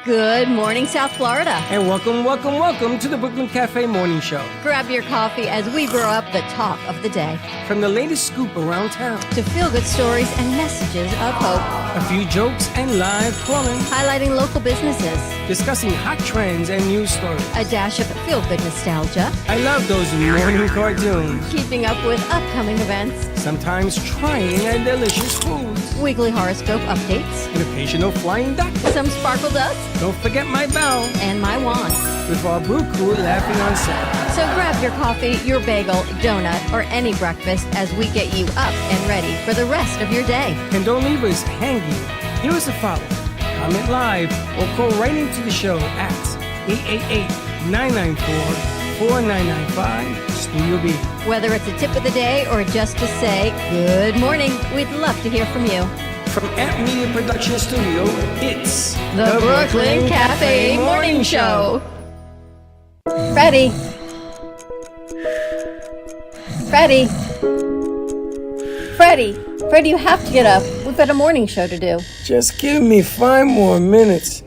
Good morning, South Florida. And welcome to the Brooklyn Cafe Morning Show. Grab your coffee as we brew up the talk of the day. From the latest scoop around town to feel-good stories and messages of hope. A few jokes and live calling. Highlighting local businesses. Discussing hot trends and news stories. A dash of feel-good nostalgia. I love those morning cartoons. Keeping up with upcoming events. Sometimes trying a delicious foods. Weekly horoscope updates. An occasional flying duck. Some sparkle dust. Don't forget my bell. And my wand. With our brew crew laughing on set. So grab your coffee, your bagel, donut, or any breakfast as we get you up and ready for the rest of your day. And don't leave us hanging. Give us a follow. Comment live or call right into the show at 888-994-4995 Studio B. Whether it's a tip of the day or just to say good morning, we'd love to hear from you. From Amp Media Production Studio, it's the Brooklyn Cafe Morning Show. Freddie, you have to get up. We've got a morning show to do. Just give me 5 more minutes.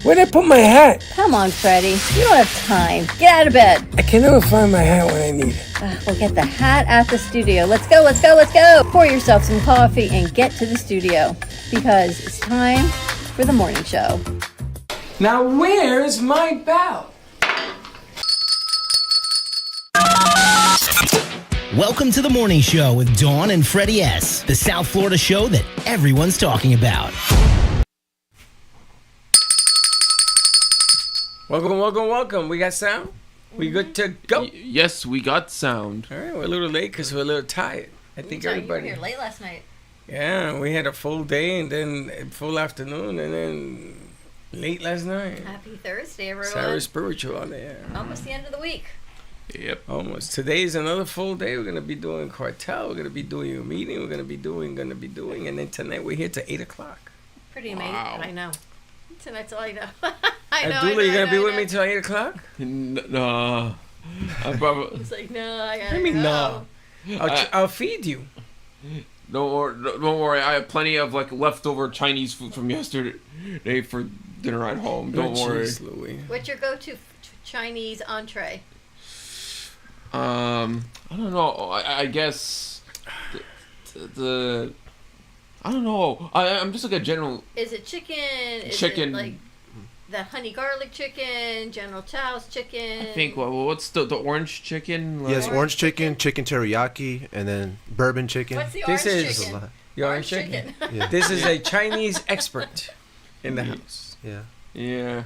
Where'd I put my hat? Come on, Freddie. You don't have time. Get out of bed. I can never find my hat when I need it. We'll get the hat at the studio. Let's go. Pour yourself some coffee and get to the studio because it's time for the morning show. Now, where's my bell? Welcome to the morning show with Dawn and Freddie S., the South Florida show that everyone's talking about. Welcome. We got sound? We good to go? Yes, we got sound. All right, we're a little late because we're a little tired. I think everybody. You were here late last night. Yeah, we had a full day and then a full afternoon and then late last night. Happy Thursday, everyone. Sarah's spiritual on there. Almost the end of the week. Yep. Almost. Today's another full day. We're going to be doing cartel. We're going to be doing a meeting. We're going to be doing. And then tonight we're here till 8 o'clock. Pretty amazing. Wow. I know. Tonight's all I know. Abdullah, you going to be with me till 8 o'clock? No. He's like, no, I got to What do you mean, no? I'll feed you. Don't worry. I have plenty of leftover Chinese food from yesterday for dinner at home. Don't worry. Geez, Louie. What's your go-to Chinese entree? I don't know. I guess the I don't know. I'm just a general. Is it chicken? Chicken. Is it the honey garlic chicken, General Tso's chicken? I think what's the orange chicken? Yes, orange chicken teriyaki, and then bourbon chicken. What's the orange chicken? The orange chicken. Yeah. This is a Chinese expert in the house. Yeah. Yeah.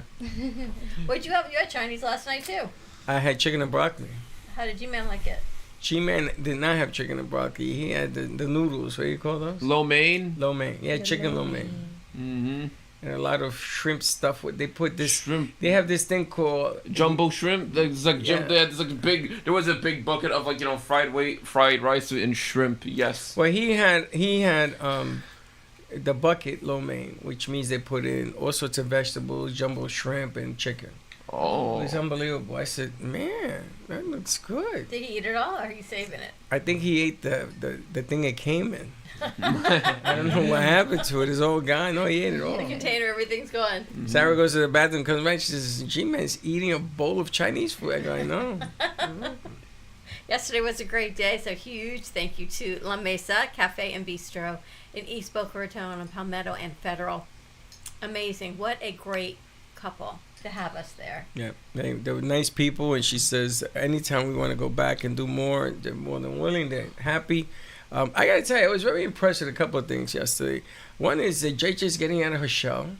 What'd you have? You had Chinese last night too. I had chicken and broccoli. How did G-Man like it? G-Man did not have chicken and broccoli. He had the noodles. What do you call those? Lo mein. Lo mein. Yeah, chicken lo mein. Mm-hmm. And a lot of shrimp stuff. They put this shrimp. They have this thing called jumbo shrimp. There's big. There was a big bucket of fried rice and shrimp. Yes. Well, he had the bucket lo mein, which means they put in all sorts of vegetables, jumbo shrimp, and chicken. Oh, it's unbelievable. I said, man, that looks good. Did he eat it all, or are you saving it? I think he ate the thing it came in. I don't know what happened to it. His old guy, no, he ate it all. In the container, everything's gone. Mm-hmm. Sarah goes to the bathroom, comes back, she says, G-Man's eating a bowl of Chinese food. I go, I know. Yesterday was a great day, so huge thank you to La Mesa Cafe and Bistro in East Boca Raton and Palmetto and Federal. Amazing. What a great couple to have us there. Yeah, they were nice people, and she says anytime we want to go back and do more, they're more than willing. They're happy. I gotta tell you, I was very impressed with a couple of things yesterday. One is that JJ's getting out of her shell,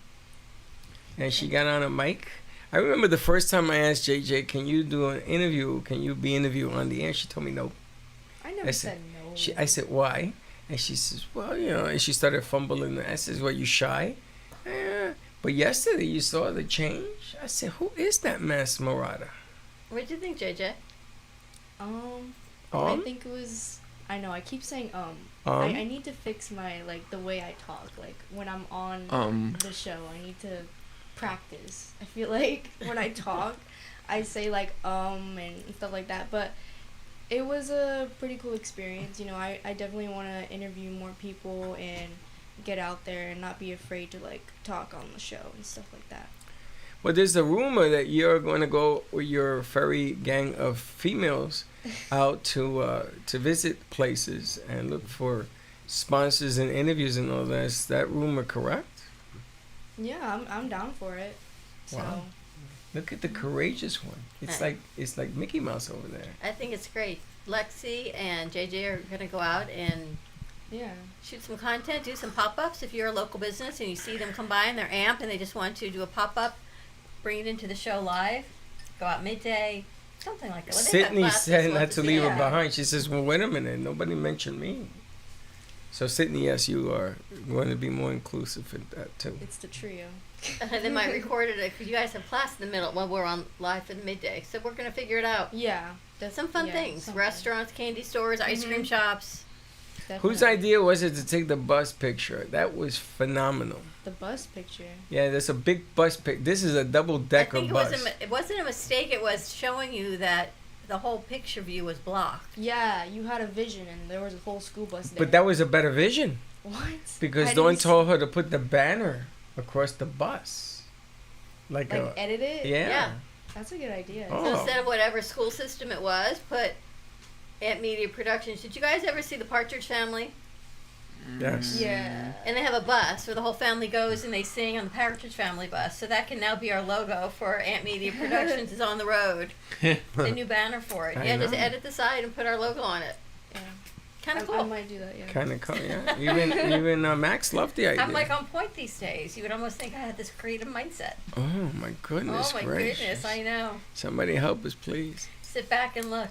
and she got on a mic. I remember the first time I asked JJ, "Can you do an interview? Can you be interviewed on the air?" She told me no. I never said no. I said why, and she says, "Well, and she started fumbling. I says, "Well, you shy?" But yesterday you saw the change. I said, "Who is that Mass Murata?" What did you think, JJ? I think it was. I know. I keep saying I need to fix my the way I talk. When I'm on the show, I need to practice. I feel like when I talk, I say and stuff like that. But it was a pretty cool experience. I definitely want to interview more people and get out there and not be afraid to talk on the show and stuff like that. Well, there's a rumor that you're going to go with your furry gang of females out to visit places and look for sponsors and interviews and all that. Is that rumor correct? Yeah, I'm down for it. So. Wow. Look at the courageous one. It's like Mickey Mouse over there. I think it's great. Lexi and JJ are going to go out and shoot some content, do some pop-ups. If you're a local business and you see them come by and they're amped and they just want to do a pop-up, bring it into the show live, go out midday, something like that. Well, Sydney said not to leave her behind. She says, well, wait a minute. Nobody mentioned me. So, Sydney, yes, you are going to be more inclusive in that, too. It's the trio. And they might record it because you guys have class in the middle when we're on live in midday. So we're going to figure it out. Yeah. Some fun things. Restaurants, candy stores, ice cream shops. Definitely. Whose idea was it to take the bus picture? That was phenomenal. The bus picture? Yeah, there's a big bus picture. This is a double-decker I think bus. it wasn't a mistake. It was showing you that the whole picture view was blocked. Yeah, you had a vision and there was a whole school bus there. But that was a better vision. What? Because Dawn told her to put the banner across the bus. Like edit it? Yeah. That's a good idea. Oh. So instead of whatever school system it was, put Ant Media Productions. Did you guys ever see the Partridge Family? Yes. Yeah. And they have a bus where the whole family goes and they sing on the Partridge Family bus. So that can now be our logo for Ant Media Productions is on the road. The new banner for it. Just edit the side and put our logo on it. Yeah. Kind of cool. I might do that, yeah. Kind of cool, yeah. Even Max loved the idea. I'm like on point these days. You would almost think I had this creative mindset. Oh, my goodness gracious. Goodness, I know. Somebody help us, please. Sit back and look.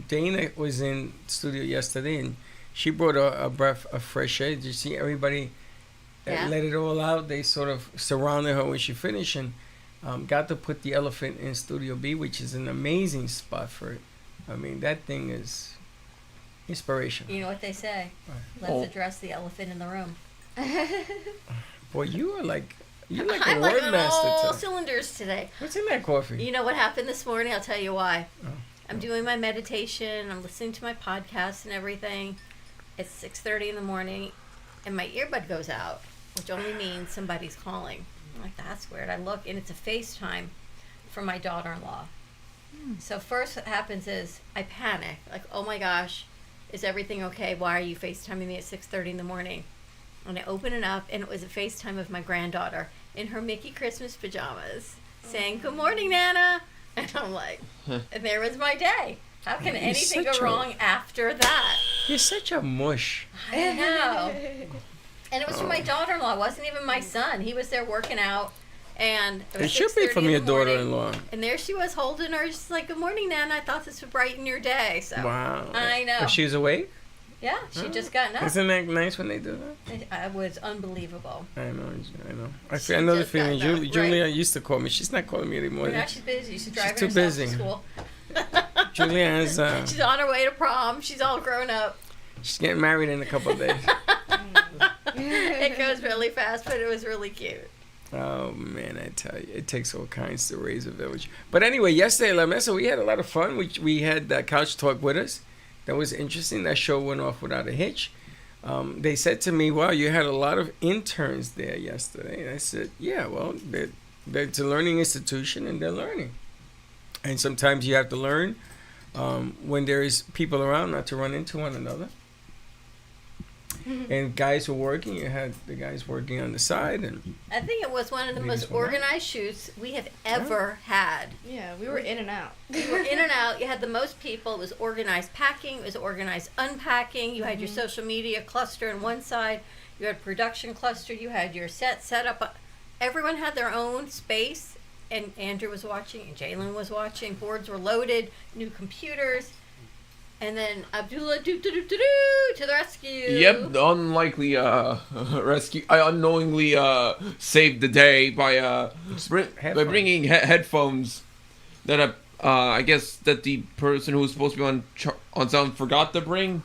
Dana was in studio yesterday, and she brought a breath of fresh air. Did you see everybody let it all out? They sort of surrounded her when she finished, and got to put the elephant in Studio B, which is an amazing spot for it. I mean, that thing is inspirational. You know what they say? Let's address the elephant in the room. Boy, you're like a I'm like word on master. all cylinders today. What's in that coffee? You know what happened this morning? I'll tell you why. Oh. I'm doing my meditation. I'm listening to my podcast and everything. It's 6:30 in the morning, and my earbud goes out, which only means somebody's calling. I'm like, that's weird. I look, and it's a FaceTime from my daughter-in-law. So first what happens is I panic. Like, oh my gosh, is everything okay? Why are you FaceTiming me at 6:30 in the morning? And I open it up, and it was a FaceTime of my granddaughter in her Mickey Christmas pajamas saying, "Good morning, Nana." And I'm like, and there was my day. How can anything go wrong after that? You're such a mush. I know. And it was from my daughter-in-law. It wasn't even my son. He was there working out. And it should be from your daughter-in-law. And there she was holding her. She's like, "Good morning, Nana. I thought this would brighten your day." So wow. I know. Was she awake? Yeah, she just got up. Isn't that nice when they do that? It was unbelievable. I know. I know the feeling. Julia used to call me. She's not calling me anymore. Now she's busy. She's driving too herself busy. to school. Julia has. She's on her way to prom. She's all grown up. She's getting married in a couple of days. It goes really fast, but it was really cute. Oh man, I tell you, it takes all kinds to raise a village. But anyway, yesterday, La Mesa, we had a lot of fun. We had Couch Talk with us. That was interesting. That show went off without a hitch. They said to me, "Wow, you had a lot of interns there yesterday." And I said, "Yeah, well, it's a learning institution, and they're learning. And sometimes you have to learn when there is people around, not to run into one another." And guys were working. You had the guys working on the side, and I think it was one of the most organized shoots we have ever had. Yeah, we were in and out. We were in and out. You had the most people. It was organized packing. It was organized unpacking. You had your social media cluster on one side. You had production cluster. You had your set up. Everyone had their own space. And Andrew was watching, and Jalen was watching. Boards were loaded. New computers. And then Abdullah to the rescue. Yep, unlikely rescue. I unknowingly saved the day by bringing headphones that I guess that the person who was supposed to be on sound forgot to bring.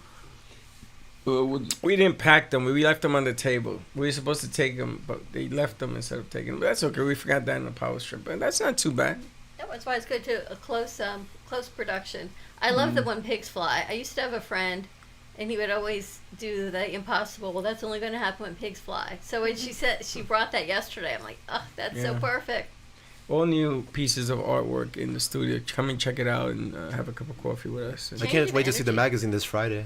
We didn't pack them. We left them on the table. We were supposed to take them, but they left them instead of taking them. But that's okay. We forgot that in the power strip, and that's not too bad. That's why it's good to a close production. I love the When Pigs Fly. I used to have a friend And he would always do the impossible. Well, that's only going to happen when pigs fly. So when she brought that yesterday, I'm like, oh, that's so perfect. All new pieces of artwork in the studio. Come and check it out and have a cup of coffee with us. I can't wait to see the magazine this Friday.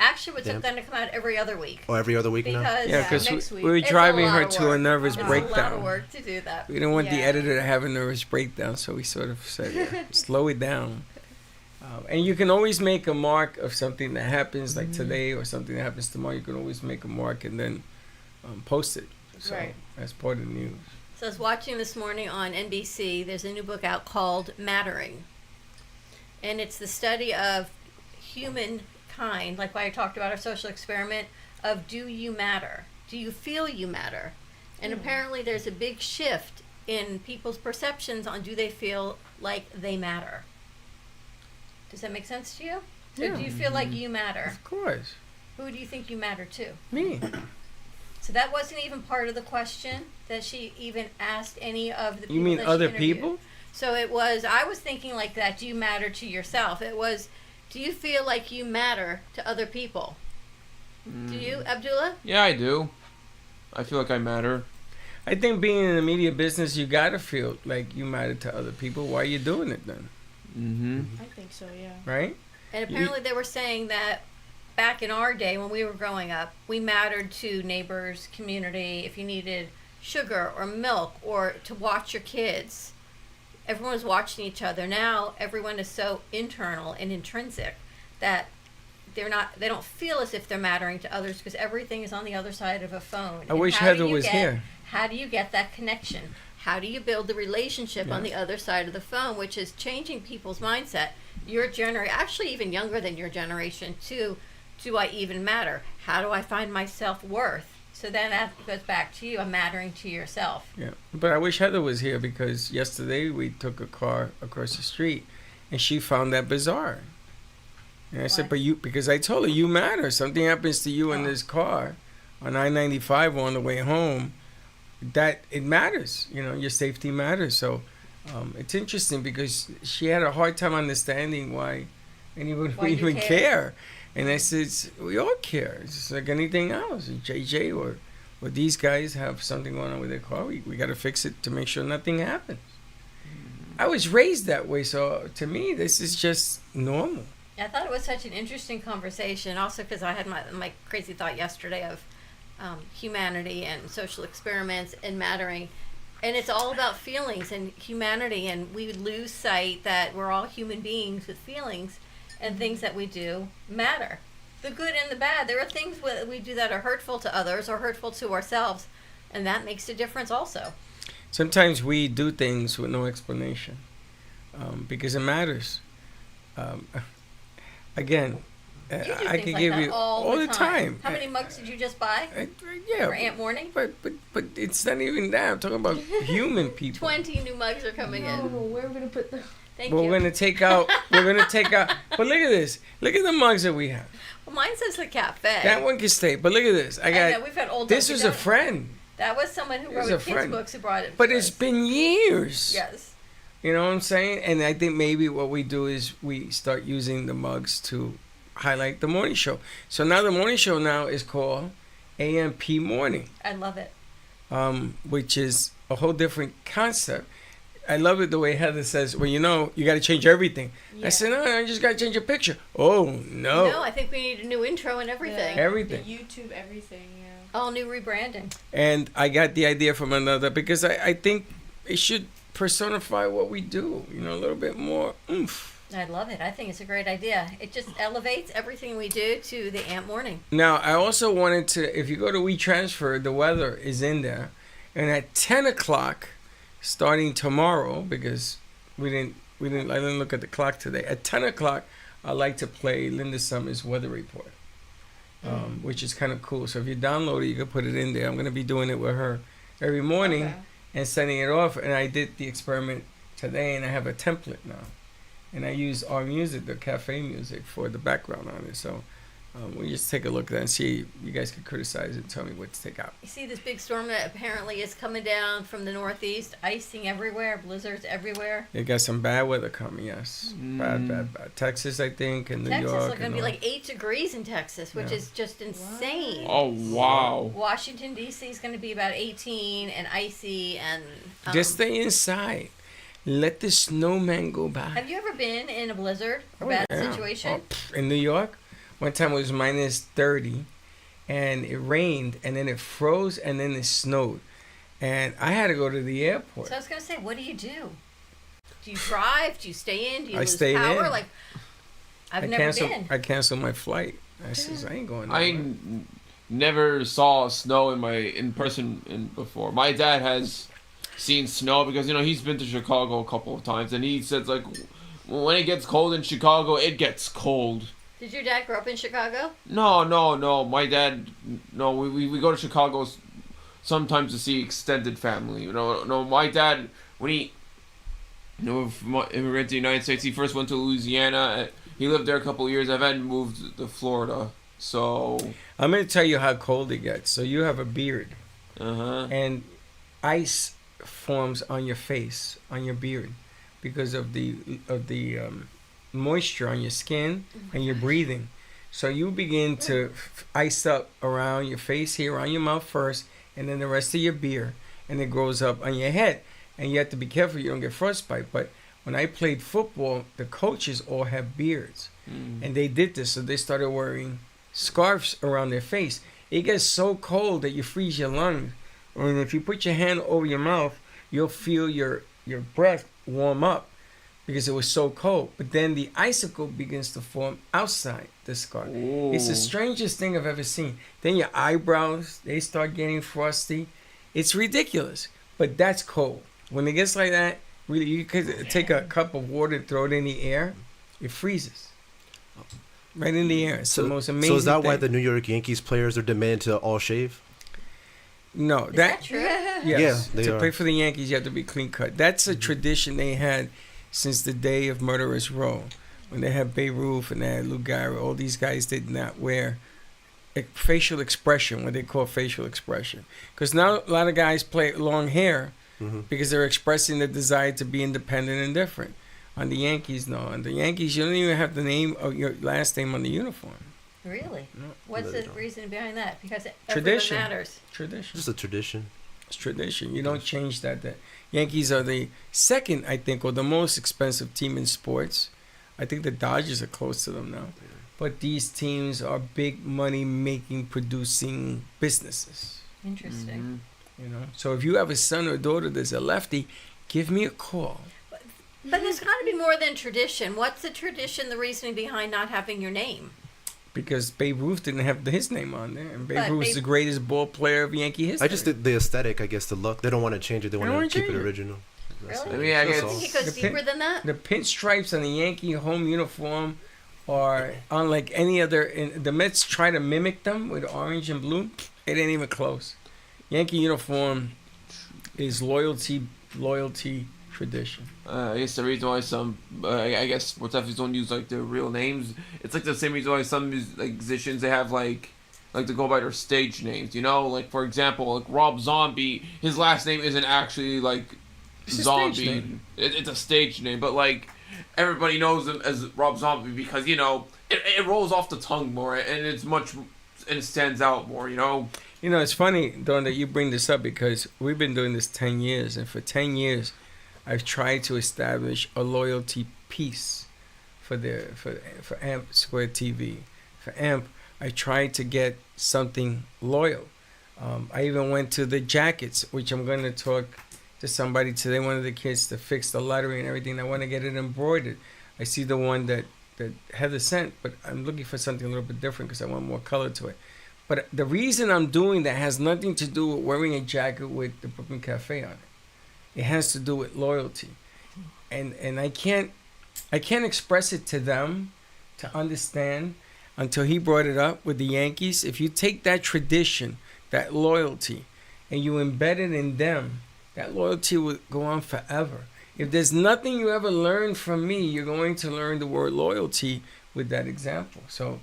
Actually, it's going to come out every other week. Oh, every other week now? Because we were driving her to a nervous breakdown. It's a lot of work to do that. We didn't want the editor to have a nervous breakdown, so we sort of said, slow it down. And you can always make a mark of something that happens, like today, or something that happens tomorrow. You can always make a mark and then post it. So that's part of the news. So I was watching this morning on NBC. There's a new book out called Mattering. And it's the study of humankind, like what I talked about our social experiment, of do you matter? Do you feel you matter? And apparently there's a big shift in people's perceptions on do they feel like they matter. Does that make sense to you? Yeah. Or do you feel like you matter? Of course. Who do you think you matter to? Me. So that wasn't even part of the question that she even asked any of the people. You mean that other she interviewed. people? So it was, I was thinking like that, do you matter to yourself? It was, do you feel like you matter to other people? Do you, Abdullah? Yeah, I do. I feel like I matter. I think being in the media business, you gotta feel like you matter to other people. Why are you doing it then? I think so, yeah. Right? And apparently they were saying that back in our day when we were growing up, we mattered to neighbors, community, if you needed sugar or milk or to watch your kids. Everyone was watching each other. Now everyone is so internal and intrinsic that they don't feel as if they're mattering to others because everything is on the other side of a phone. I wish Heather was here. How do you get that connection? How do you build the relationship on the other side of the phone, which is changing people's mindset? Your generation, actually even younger than your generation, too. Do I even matter? How do I find my self-worth? So then that goes back to you, mattering to yourself. Yeah, but I wish Heather was here because yesterday we took a car across the street and she found that bizarre. And I said, but because I told her, you matter. Something happens to you in this car on I-95 on the way home, that it matters. You know, your safety matters. So it's interesting because she had a hard time understanding why anyone would even care. And I said, we all care. It's just like anything else. JJ or these guys have something going on with their car. We got to fix it to make sure nothing happens. I was raised that way, so to me, this is just normal. I thought it was such an interesting conversation, also because I had my crazy thought yesterday of humanity and social experiments and mattering. And it's all about feelings and humanity, and we lose sight that we're all human beings with feelings. And things that we do matter. The good and the bad. There are things we do that are hurtful to others or hurtful to ourselves. And that makes a difference also. Sometimes we do things with no explanation because it matters. Again, I can give you all the time. How many mugs did you just buy? For Aunt Morning? But it's not even that. I'm talking about human people. 20 new mugs are coming in. Where are we going to put them? Thank you. We're gonna take out. But look at this. Look at the mugs that we have. Well, mine says the cafe. That one can stay. But look at this. I got. know, we've had old. This was a friend. That was someone who wrote kids' books who brought it. But it's been years. Yes. You know what I'm saying? And I think maybe what we do is we start using the mugs to highlight the morning show. So now the morning show now is called AMP Morning. I love it. Which is a whole different concept. I love it the way Heather says, well, you know, you got to change everything. Yeah. I said, no, I just got to change a picture. Oh, no. No, I think we need a new intro and everything. Yeah, everything. The YouTube, everything, yeah. All new rebranding. And I got the idea from another because I think it should personify what we do, you know, a little bit more oomph. I love it. I think it's a great idea. It just elevates everything we do to the AMP Morning. Now, I also wanted to, if you go to WeTransfer, the weather is in there. And at 10 o'clock, starting tomorrow, because I didn't look at the clock today. At 10 o'clock, I like to play Linda Summers' weather report, which is kind of cool. So if you download it, you can put it in there. I'm going to be doing it with her every morning and sending it off. And I did the experiment today, and I have a template now. And I use our music, the cafe music, for the background on it. So We'll just take a look at that and see. You guys can criticize it and tell me what to take out. You see this big storm that apparently is coming down from the northeast, icing everywhere, blizzards everywhere. You got some bad weather coming, yes. Bad. Texas, I think, and New York. Texas is going to be like 8 degrees in Texas, which is just insane. Oh, wow. Washington, D.C. is going to be about 18 and icy. And just stay inside. Let the snowman go by. Have you ever been in a blizzard or bad situation? In New York? One time it was minus 30, and it rained, and then it froze, and then it snowed. And I had to go to the airport. So I was going to say, what do you do? Do you drive? Do you stay in? Do you lose stayed power? in. Like, I've never been. I canceled my flight. I says, I ain't going nowhere. I never saw snow in person before. My dad has seen snow because, he's been to Chicago a couple of times, and he says, like, when it gets cold in Chicago, it gets cold. Did your dad grow up in Chicago? No. My dad, no. We go to Chicago sometimes to see extended family. No. My dad, when he immigrated to the United States, he first went to Louisiana. He lived there a couple of years. I've had moved to Florida. So I'm going to tell you how cold it gets. So you have a beard, and ice forms on your face, on your beard, because of the moisture on your skin and your breathing. So you begin to ice up around your face here, around your mouth first, and then the rest of your beard, and it grows up on your head. And you have to be careful you don't get frostbite. But when I played football, the coaches all have beards, and they did this. So they started wearing scarves around their face. It gets so cold that you freeze your lungs. And if you put your hand over your mouth, you'll feel your breath warm up, because it was so cold. But then the icicle begins to form outside the scarf. Ooh. It's the strangest thing I've ever seen. Then your eyebrows, they start getting frosty. It's ridiculous, but that's cold. When it gets like that, really, you could take a cup of water and throw it in the air. It freezes. Right in the air. It's the most amazing thing. So is that why the New York Yankees players are demanded to all shave? No. Is that true? Yes. Yeah, to play for the Yankees, you have to be clean cut. That's a tradition they had since the day of Murderers Row, when they had Babe Ruth and they had Lou Gehrig. All these guys did not wear facial expression, what they call facial expression. Because now a lot of guys play long hair because they're expressing the desire to be independent and different. On the Yankees, no. On the Yankees, you don't even have the name of your last name on the uniform. Really? No. What's the reason behind that? Because tradition matters. Tradition. Just a tradition. It's tradition. You don't change that. The Yankees are the second, I think, or the most expensive team in sports. I think the Dodgers are close to them now. But these teams are big money making, producing businesses. Interesting. So if you have a son or daughter that's a lefty, give me a call. But there's got to be more than tradition. What's the tradition, the reasoning behind not having your name? Because Babe Ruth didn't have his name on there. And Babe Ruth's the greatest ball player of Yankee history. I just did the aesthetic, I guess, the look. They don't want to change it. They want to keep it original. Really? I Do you guess think it goes deeper than that? The pinstripes on the Yankee home uniform are unlike any other. The Mets try to mimic them with orange and blue. It ain't even close. Yankee uniform is loyalty, tradition. I guess the reason why some, I guess sports athletes don't use like their real names. It's like the same reason why some musicians, they have like to go by their stage names. Like for example, like Rob Zombie, his last name isn't actually like Zombie. It's a stage name, but like everybody knows him as Rob Zombie because it rolls off the tongue more and it stands out more. It's funny, Don, that you bring this up because we've been doing this 10 years, and for 10 years, I've tried to establish a loyalty piece for AMP Square TV. For AMP, I tried to get something loyal. I even went to the jackets, which I'm going to talk to somebody today, one of the kids, to fix the lettering and everything. I want to get it embroidered. I see the one that Heather sent, but I'm looking for something a little bit different because I want more color to it. But the reason I'm doing that has nothing to do with wearing a jacket with the Brooklyn Cafe on it. It has to do with loyalty. And I can't express it to them to understand until he brought it up with the Yankees. If you take that tradition, that loyalty, and you embed it in them, that loyalty will go on forever. If there's nothing you ever learned from me, you're going to learn the word loyalty with that example. So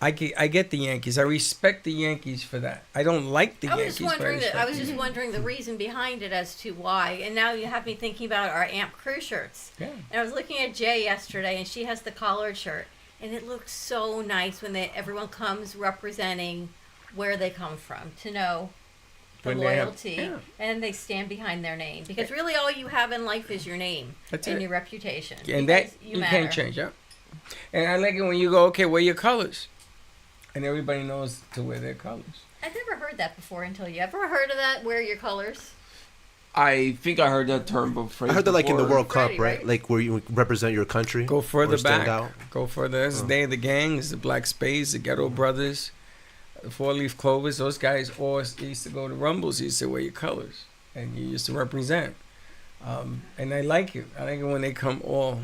I get the Yankees. I respect the Yankees for that. I don't like the Yankees. I was just wondering the reason behind it as to why. And now you have me thinking about our AMP crew shirts. Yeah. And I was looking at Jay yesterday, and she has the collared shirt, and it looks so nice when everyone comes representing where they come from, to know the loyalty, and they stand behind their name, because really all you have in life is your name and your reputation. And that you can't change. Yeah. And I like it when you go, okay, wear your colors. And everybody knows to wear their colors. I've never heard that before until you. Ever heard of that? Wear your colors? I think I heard that term before. I heard that like in the World Cup, right? Like where you represent your country. Go further back. Out. Go further. It's the Day of the Gangs, the Black Spades, the Ghetto Brothers, the Four Leaf Clovers. Those guys all used to go to Rumbles. You used to wear your colors. And you used to represent. And I like it. I like it when they come all.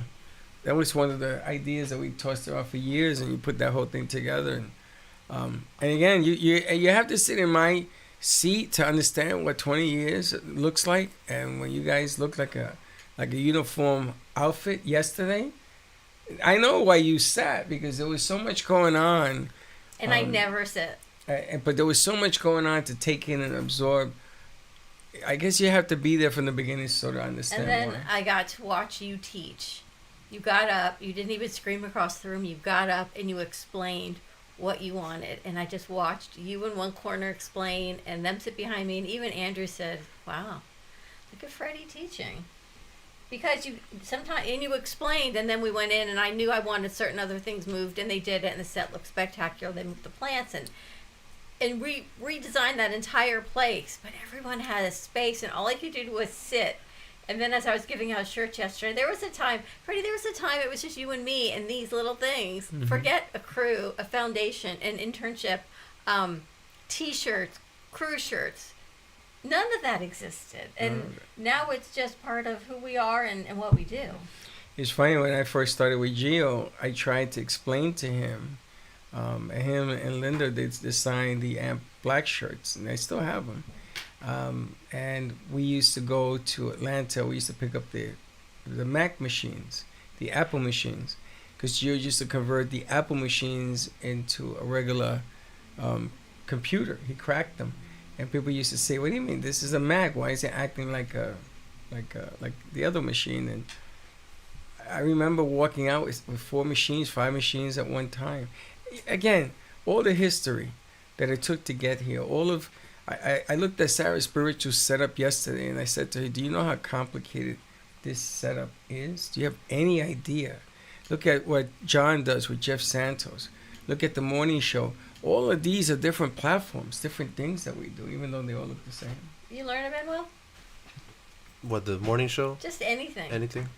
That was one of the ideas that we tossed around for years, and you put that whole thing together. And again, you have to sit in my seat to understand what 20 years looks like. And when you guys look like a uniform outfit yesterday, I know why you sat, because there was so much going on. And I never sit. But there was so much going on to take in and absorb. I guess you have to be there from the beginning so to understand. And then I got to watch you teach. You got up. You didn't even scream across the room. You got up and you explained what you wanted, and I just watched you in one corner explain, and them sit behind me, and even Andrew said, "Wow, look at Freddie teaching," because you sometimes and you explained, and then we went in, and I knew I wanted certain other things moved, and they did it, and the set looked spectacular. They moved the plants and redesigned that entire place, but everyone had a space, and all I could do was sit. And then as I was giving out shirts yesterday, there was a time it was just you and me and these little things. Mm-hmm. Forget a crew, a foundation, an internship, T-shirts, crew shirts. None of that existed. And now it's just part of who we are and what we do. It's funny, when I first started with Gio, I tried to explain to him, him and Linda, they designed the AMP black shirts, and I still have them. And we used to go to Atlanta. We used to pick up the Mac machines, the Apple machines, because Gio used to convert the Apple machines into a regular computer. He cracked them, and people used to say, "What do you mean? This is a Mac. Why is it acting like the other machine?" And I remember walking out with 4 machines, 5 machines at one time. Again, all the history that it took to get here, all of. I looked at Sarah's spiritual setup yesterday, and I said to her, "Do you know how complicated this setup is? Do you have any idea? Look at what John does with Jeff Santos. Look at the morning show. All of these are different platforms, different things that we do, even though they all look the same." You learn it, Manuel? What, the morning show? Just anything. Anything?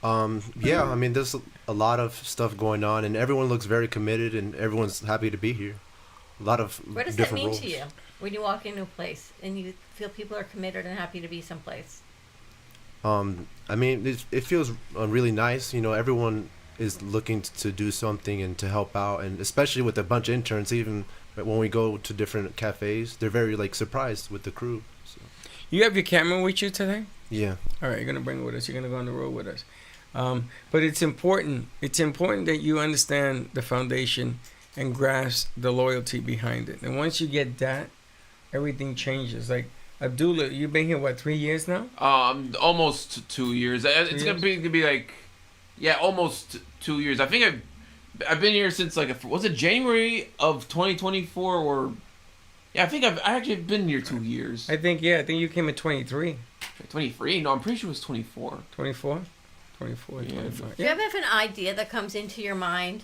Yeah, I mean, there's a lot of stuff going on, and everyone looks very committed, and everyone's happy to be here. A lot of What does that mean roles. To you when you walk into a place and you feel people are committed and happy to be someplace? I mean, it feels really nice. You know, everyone is looking to do something and to help out, and especially with a bunch of interns, even when we go to different cafes, they're very surprised with the crew. So. You have your camera with you today? Yeah. All right, you're gonna bring it with us. You're gonna go on the road with us. But it's important. It's important that you understand the foundation and grasp the loyalty behind it. And once you get that, everything changes. Like Abdullah, you've been here, what, 3 years now? Almost 2 years. It's gonna be like, yeah, almost 2 years. I think I've been here since was it January of 2024 or? Yeah, I think I actually been here 2 years. I think you came in 23. 23? No, I'm pretty sure it was 24. 24? 24, yeah. 25. Do you ever have an idea that comes into your mind?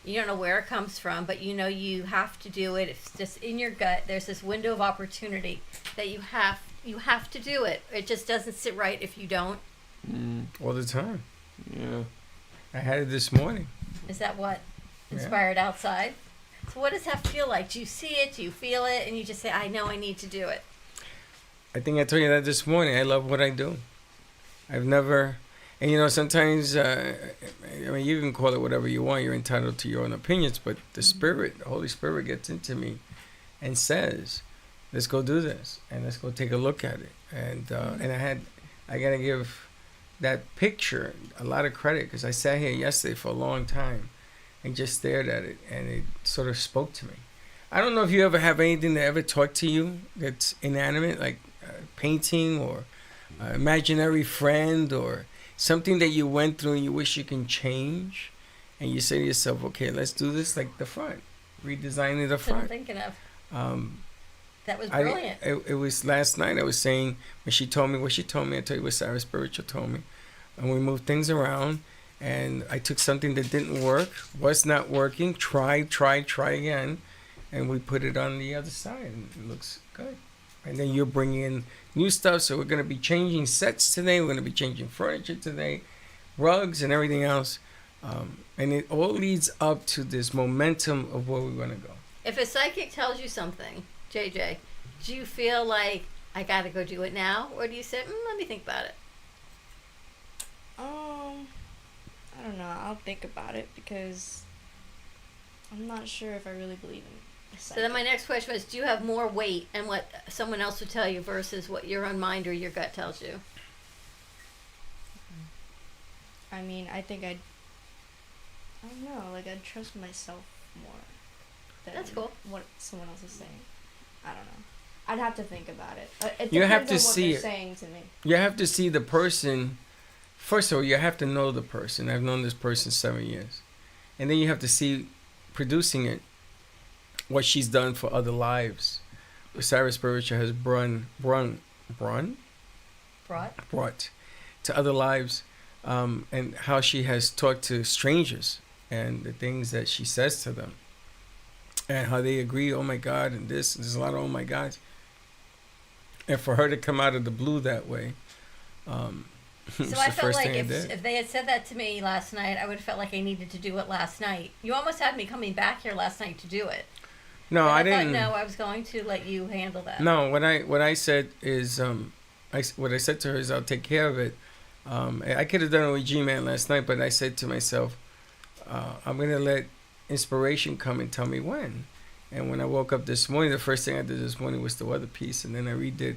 You don't know where it comes from, but you know you have to do it. It's just in your gut. There's this window of opportunity that you have to do it. It just doesn't sit right if you don't. All the time. Yeah. I had it this morning. Is that what inspired outside? So what does that feel like? Do you see it? Do you feel it? And you just say, "I know I need to do it." I think I told you that this morning. I love what I do. I've never... And, sometimes, I mean, you can call it whatever you want. You're entitled to your own opinions. But the Holy Spirit gets into me and says, let's go do this. And let's go take a look at it. And I got to give that picture a lot of credit, because I sat here yesterday for a long time. and just stared at it, and it sort of spoke to me. I don't know if you ever have anything that ever talk to you that's inanimate, like painting or imaginary friend or something that you went through and you wish you can change, and you say to yourself, okay, let's do this, like the front, redesigning the That's what I'm front. thinking of. That was I, brilliant. it was last night. I was saying when she told me what she told me. I tell you what Sarah Spiritual told me, and we moved things around. And I took something that didn't work, was not working, try again, and we put it on the other side, and it looks good. And then you're bringing in new stuff, so we're going to be changing sets today, we're going to be changing furniture today, rugs and everything else. And it all leads up to this momentum of where we're going to go. If a psychic tells you something, JJ, do you feel like, I got to go do it now? Or do you say, let me think about it? I don't know. I'll think about it because I'm not sure if I really believe in it. So then my next question was, do you have more weight in what someone else would tell you versus what your own mind or your gut tells you? I mean, I think I don't know. Like, I'd trust myself more than That's cool. what someone else is saying. I don't know. I'd have to think about it. It You have depends to on what see they're it. saying to me. You have to see the person. First of all, you have to know the person. I've known this person 7 years. And then you have to see, producing it, what she's done for other lives. Sarah Spiritual has brought to other lives, and how she has talked to strangers and the things that she says to them. And how they agree, oh my God, and this, and there's a lot of oh my Gods. And for her to come out of the blue that way, So I felt like if they had said that to me last night, I would have felt like I needed to do it last night. You almost had me coming back here last night to do it. No, But I didn't. No, I was going to let you handle that. No, what I said is, what I said to her is, I'll take care of it. I could have done it with G-Man last night, but I said to myself, I'm gonna let inspiration come and tell me when. And when I woke up this morning, the first thing I did this morning was the weather piece, and then I redid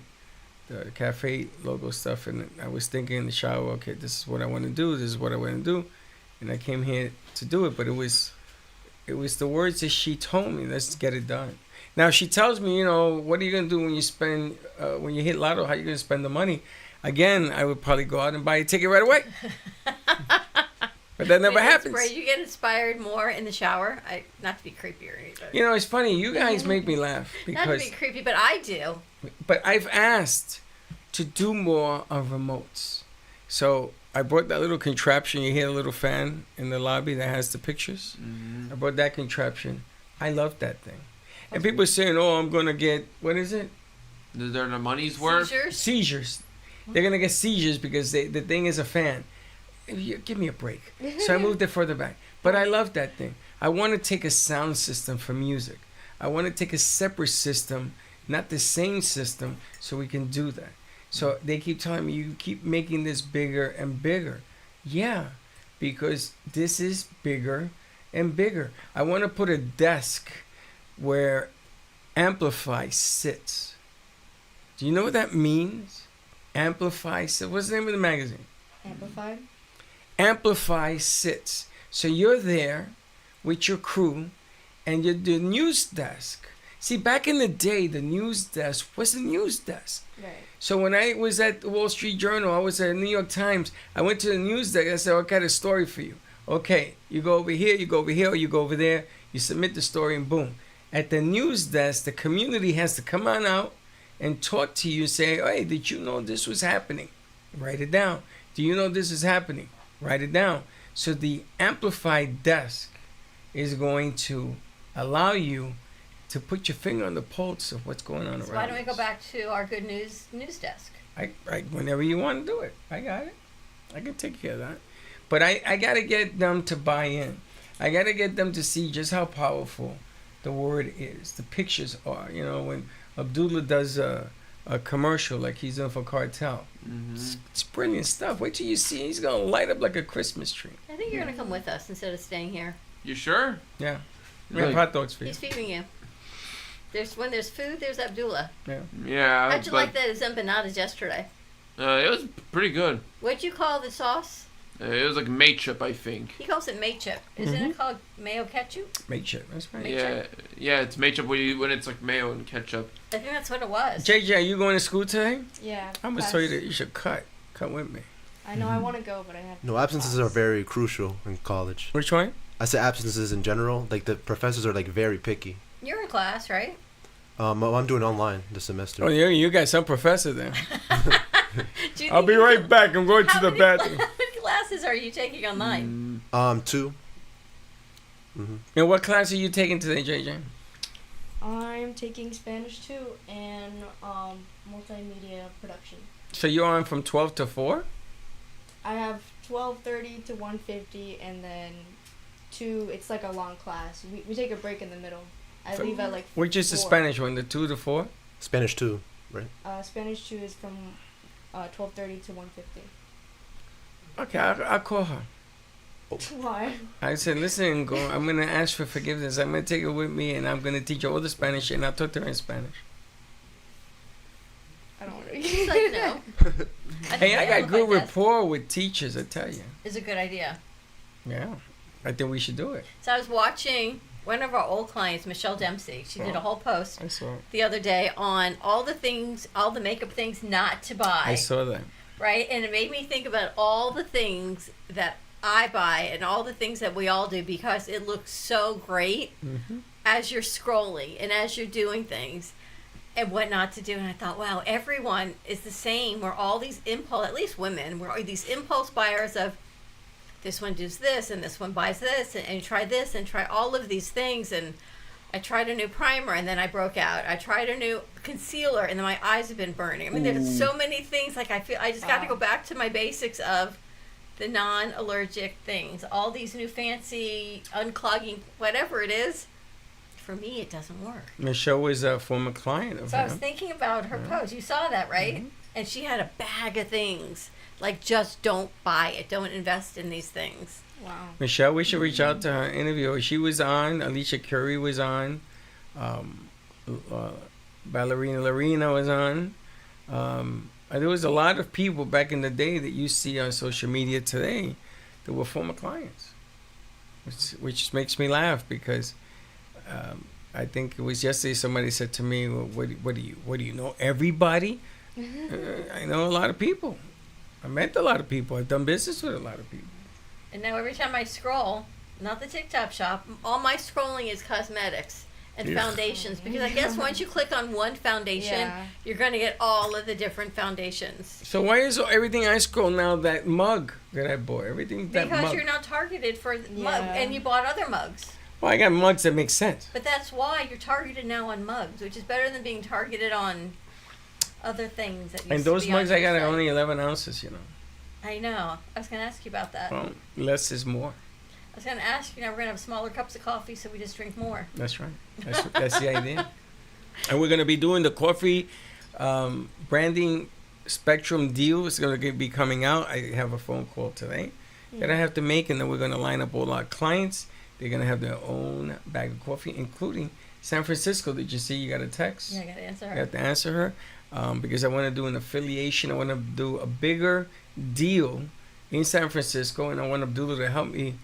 the cafe logo stuff, and I was thinking in the shower, okay, this is what I want to do, this is what I want to do, and I came here to do it. But it was the words that she told me, let's get it done. Now she tells me, what are you gonna do when you spend when you hit lotto? How are you gonna spend the money? Again, I would probably go out and buy a ticket right away. But that never happens. You get inspired more in the shower. Not to be creepy or anything. It's funny. You guys make me laugh because not to be creepy, but I do. But I've asked to do more of remotes. So I brought that little contraption. You hear a little fan in the lobby that has the pictures. Mm-hmm. I brought that contraption. I love that thing. And people are saying, "Oh, I'm gonna get what is it? They're the money's worth." Seizures. They're gonna get seizures because the thing is a fan. Give me a break. So I moved it further back. But I love that thing. I want to take a sound system for music. I want to take a separate system, not the same system, so we can do that. So they keep telling me, you keep making this bigger and bigger. Yeah, because this is bigger and bigger. I want to put a desk where Amplify sits. Do you know what that means? Amplify sits. What's the name of the magazine? Amplified. Amplify sits. So you're there with your crew and you're the news desk. See, back in the day, the news desk was the news desk. Right. So when I was at the Wall Street Journal, I was at the New York Times, I went to the news desk. I said, I got a story for you. Okay, you go over here, you go over here, or you go over there. You submit the story and boom. At the news desk, the community has to come on out and talk to you and say, hey, did you know this was happening? Write it down. Do you know this is happening? Write it down. So the amplified desk is going to allow you to put your finger on the pulse of what's going on around. So why don't we us. go back to our good news desk? I whenever you want to do it, I got it. I can take care of that. But I got to get them to buy in. I got to get them to see just how powerful the word is. The pictures are. When Abdullah does a commercial like he's doing for Cartel. Mm-hmm. It's brilliant stuff. Wait till you see. He's going to light up like a Christmas tree. I think you're going to come with us instead of staying here. You sure? Yeah. We have hot dogs for you. He's feeding you. When there's food, there's Abdullah. Yeah. How'd you like those empanadas yesterday? It was pretty good. What'd you call the sauce? It was like ketchup, I think. He calls it ketchup. Isn't it called mayo ketchup? Ketchup, that's right. Yeah, it's ketchup when it's like mayo and ketchup. I think that's what it was. JJ, are you going to school today? Yeah. I'm gonna tell you that you should cut with me. I know I want to go, but I have. No, absences are very crucial in college. Which one? I say absences in general. Like the professors are like very picky. You're in class, right? I'm doing online this semester. Oh, yeah, you got some professor then. Do you I'll think be you right can- back. I'm going to How the many bathroom. How many classes are you taking online? 2. And what class are you taking today, JJ? I'm taking Spanish 2 and multimedia production. So you're on from 12 to 4? I have 12:30 to 1:50, and then 2. It's like a long class. We take a break in the middle. I leave at like. Which is the 4. Spanish one, the 2 to 4? Spanish 2, right? Spanish 2 is from 12:30 to 1:50. Okay, I'll call her. Why? I said, listen, go. I'm going to ask for forgiveness. I'm going to take her with me, and I'm going to teach her all the Spanish, and I'll talk to her in Spanish. I don't want to. He's like, no. Hey, I got look good like this. rapport with teachers, I tell you. It's a good idea. Yeah. I think we should do it. So I was watching one of our old clients, Michelle Dempsey. She did a whole post I saw it. the other day on all the makeup things not to buy. I saw that. Right? And it made me think about all the things that I buy and all the things that we all do because it looks so great as you're scrolling and as you're doing things and what not to do. And I thought, wow, everyone is the same. We're all these impulse, at least women, we're all these impulse buyers of this one does this and this one buys this and try this and try all of these things. And I tried a new primer and then I broke out. I tried a new concealer and then my eyes have been burning. I mean, there's so many things. Like I feel I just got to go back to my basics of the non-allergic things. All these new fancy unclogging, whatever it is. For me, it doesn't work. Michelle was a former client of So I was hers. thinking about her post. You saw that, right? And she had a bag of things. Like, just don't buy it. Don't invest in these things. Wow. Michelle, we should reach out to her, interview her. She was on. Alicia Curry was on. Ballerina Lorena was on. There was a lot of people back in the day that you see on social media today that were former clients, which makes me laugh because I think it was yesterday somebody said to me, well, what do you know everybody? I know a lot of people. I met a lot of people. I've done business with a lot of people. And now every time I scroll, not the TikTok shop, all my scrolling is cosmetics and foundations. Because I guess once you click on one foundation, you're going to get all of the different foundations. So why is everything I scroll now that mug that I bought? Everything that Because mug. you're not targeted for the mug, and you bought other mugs. Well, I got mugs that make sense. But that's why you're targeted now on mugs, which is better than being targeted on other things that used And to those be mugs on I got your are site. only 11 ounces, you know. I know. I was going to ask you about that. Well, less is more. I was going to ask you, now we're going to have smaller cups of coffee so we just drink more. That's right. That's the idea. And we're going to be doing the coffee branding spectrum deal. It's going to be coming out. I have a phone call today that I have to make, and then we're going to line up all our clients. They're going to have their own bag of coffee, including San Francisco. Did you see you got a text? Yeah, I got to answer I her. have to answer her because I want to do an affiliation. I want to do a bigger deal in San Francisco, and I want Abdullah to help me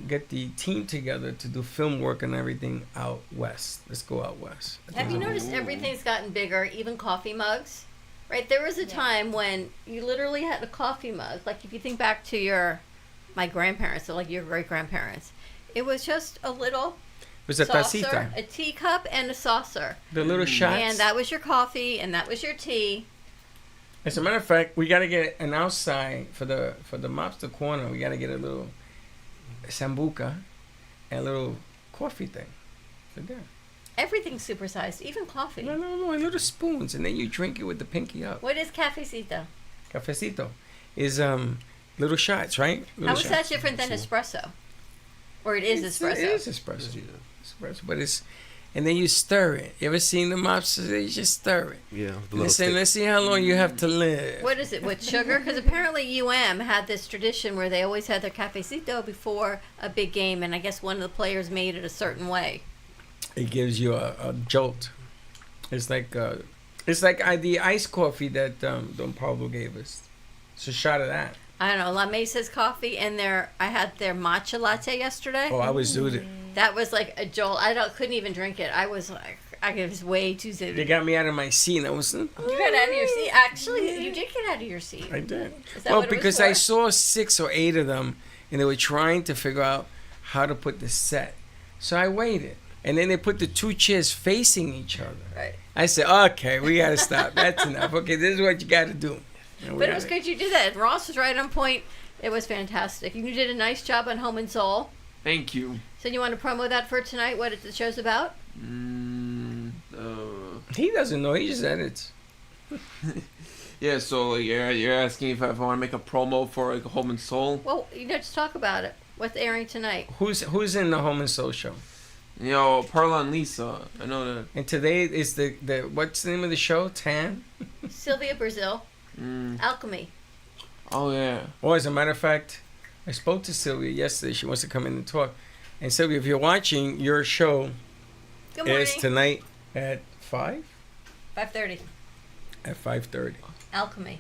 get the team together to do film work and everything out west. Let's go out west. Have you noticed everything's gotten bigger, even coffee mugs? Right? There was a time when you literally had a coffee mug. Like if you think back to my grandparents, so like your great-grandparents, it was just a little It was a saucer, tacita. a teacup, and a saucer. The little shots. And that was your coffee, and that was your tea. As a matter of fact, we got to get an outside for the mobster corner. We got to get a little sambuca and a little coffee thing for there. Everything's supersized, even coffee. No, little spoons, and then you drink it with the pinky up. What is cafecito? Cafecito is little shots, right? How is that different than espresso? Or it is espresso? It is espresso. Espresso, but it's, and then you stir it. You ever seen the mobsters? They just stir it. Yeah. Listen, let's see how long you have to live. What is it, with sugar? Because apparently UM had this tradition where they always had their cafecito before a big game, and I guess one of the players made it a certain way. It gives you a jolt. It's like the iced coffee that Don Pablo gave us. It's a shot of that. I don't know, La Mesa's coffee, and I had their matcha latte yesterday. Oh, I was zooted. That was like a jolt. Couldn't even drink it. I was like, I was way too zooted. They got me out of my seat, and I was. You got out of your seat. Actually, you did get out of your seat. I did. Is that Well, what it was because for? I saw 6 or 8 of them, and they were trying to figure out how to put the set. So I waited, and then they put the 2 chairs facing each other. Right. I said, "Okay, we gotta stop. That's enough. Okay, this is what you got to do." But it was good you did that. Ross was right on point. It was fantastic. You did a nice job on Home and Soul. Thank you. So you want to promo that for tonight? What the show's about? He doesn't know. He just edits. Yeah, so you're asking if I want to make a promo for like Home and Soul. Well, just talk about it. What's airing tonight? Who's in the Home and Soul show? You know, Perla and Lisa. I know that. And today is the what's the name of the show? Tan? Sylvia Brazil. Alchemy. Oh yeah. Oh, as a matter of fact, I spoke to Sylvia yesterday. She wants to come in and talk. And Sylvia, if you're watching, your show Good morning. is tonight at 5? 5:30. At 5:30. Alchemy.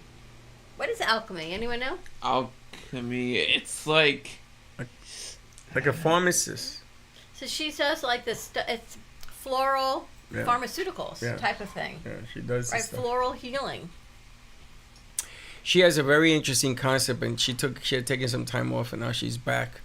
What is alchemy? Anyone know? Alchemy. It's like a pharmacist. So she does like this. It's floral Yeah. pharmaceuticals Yeah. type of thing. Yeah, she does this Right, stuff. floral healing. She has a very interesting concept, and she had taken some time off, and now she's back.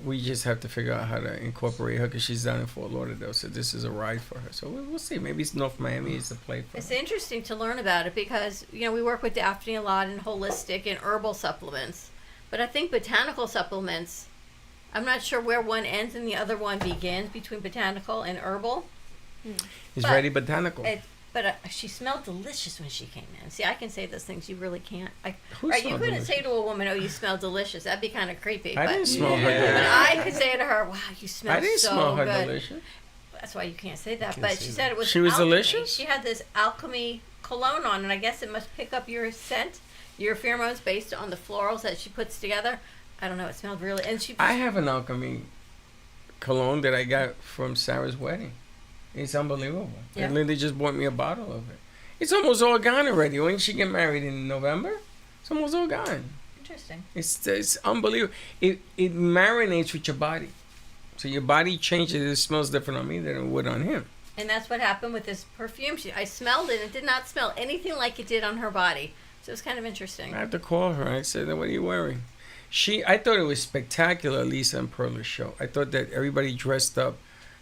We just have to figure out how to incorporate her because she's down in Fort Lauderdale, so this is a ride for her. So we'll see. Maybe it's North Miami is the play for It's her. interesting to learn about it because we work with Daphne a lot in holistic and herbal supplements, but I think botanical supplements. I'm not sure where one ends and the other one begins between botanical and herbal. It's but very botanical. But she smelled delicious when she came in. See, I can say those things you really can't. Who Right, you smelled couldn't delicious? say to a woman, "Oh, you smell delicious." That'd be kind of creepy. I but, didn't smell her Yeah. But delicious. I could say to her, "Wow, you smell I didn't so smell her good." delicious. That's why you can't say that. Can't But say she that. said it was. She was alchemy. delicious? She had this alchemy cologne on, and I guess it must pick up your scent, your pheromones based on the florals that she puts together. I don't know. It smelled really. And she. I have an alchemy cologne that I got from Sarah's wedding. It's unbelievable. Yeah. And Linda just bought me a bottle of it. It's almost all gone already. When she get married in November, it's almost all gone. Interesting. It's unbelievable. It marinates with your body. So your body changes. It smells different on me than it would on him. And that's what happened with this perfume. I smelled it. It did not smell anything like it did on her body. So it was kind of interesting. I have to call her. I said, "What are you wearing?" I thought it was spectacular, Lisa and Perla's show. I thought that everybody dressed up.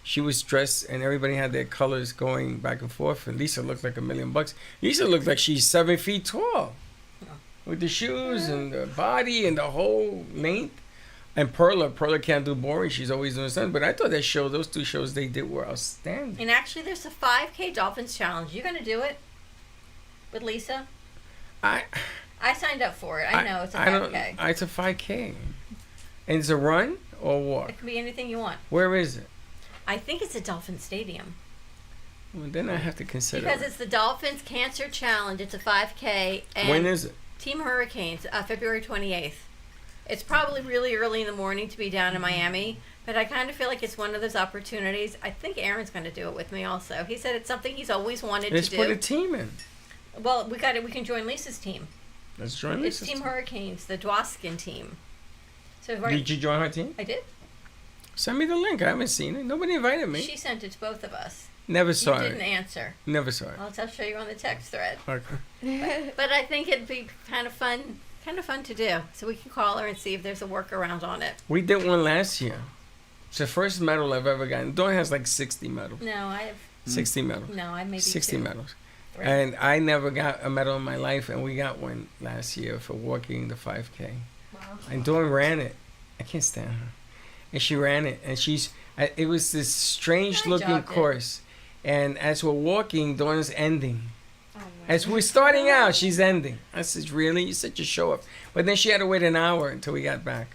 She was dressed, and everybody had their colors going back and forth. And Lisa looked like $1,000,000. Lisa looked like she's 7 feet tall, with the shoes and the body and the whole length. And Perla can't do boring. She's always doing something. But I thought those 2 shows they did were outstanding. And actually, there's a 5K Dolphins Challenge. You gonna do it with Lisa? I signed up for it. I know it's a 5K. It's a 5K, and it's a run or walk. It can be anything you want. Where is it? I think it's at Dolphin Stadium. Well, then I have to consider. Because it. it's the Dolphins Cancer Challenge. It's a 5K. And When is it? Team Hurricanes, February 28th. It's probably really early in the morning to be down in Miami, but I kind of feel like it's one of those opportunities. I think Aaron's going to do it with me also. He said it's something he's always wanted Let's to put do. a team in. Well, we can join Lisa's team. Let's join It's Lisa's Team team. Hurricanes, the Dwoskin team. So Did you join her team? I did. Send me the link. I haven't seen it. Nobody invited me. She sent it to both of us. Never You saw didn't it. answer. Never saw it. I'll show you on the text thread. Okay. But I think it'd be kind of fun to do. So we can call her and see if there's a workaround on it. We did one last year. It's the first medal I've ever gotten. Dawn has like 60 medals. No, I have. 60 medals. No, I maybe 60 2. medals. 3. And I never got a medal in my life, and we got one last year for walking the 5K. Wow. And Dawn ran it. I can't stand her. And she ran it, and it was this strange I looking jogged it. course. And as we're walking, Dawn's ending. Oh my As we're starting out, she's ending. I said, "Really? You're such a show up." But then she had to wait an hour until we got back.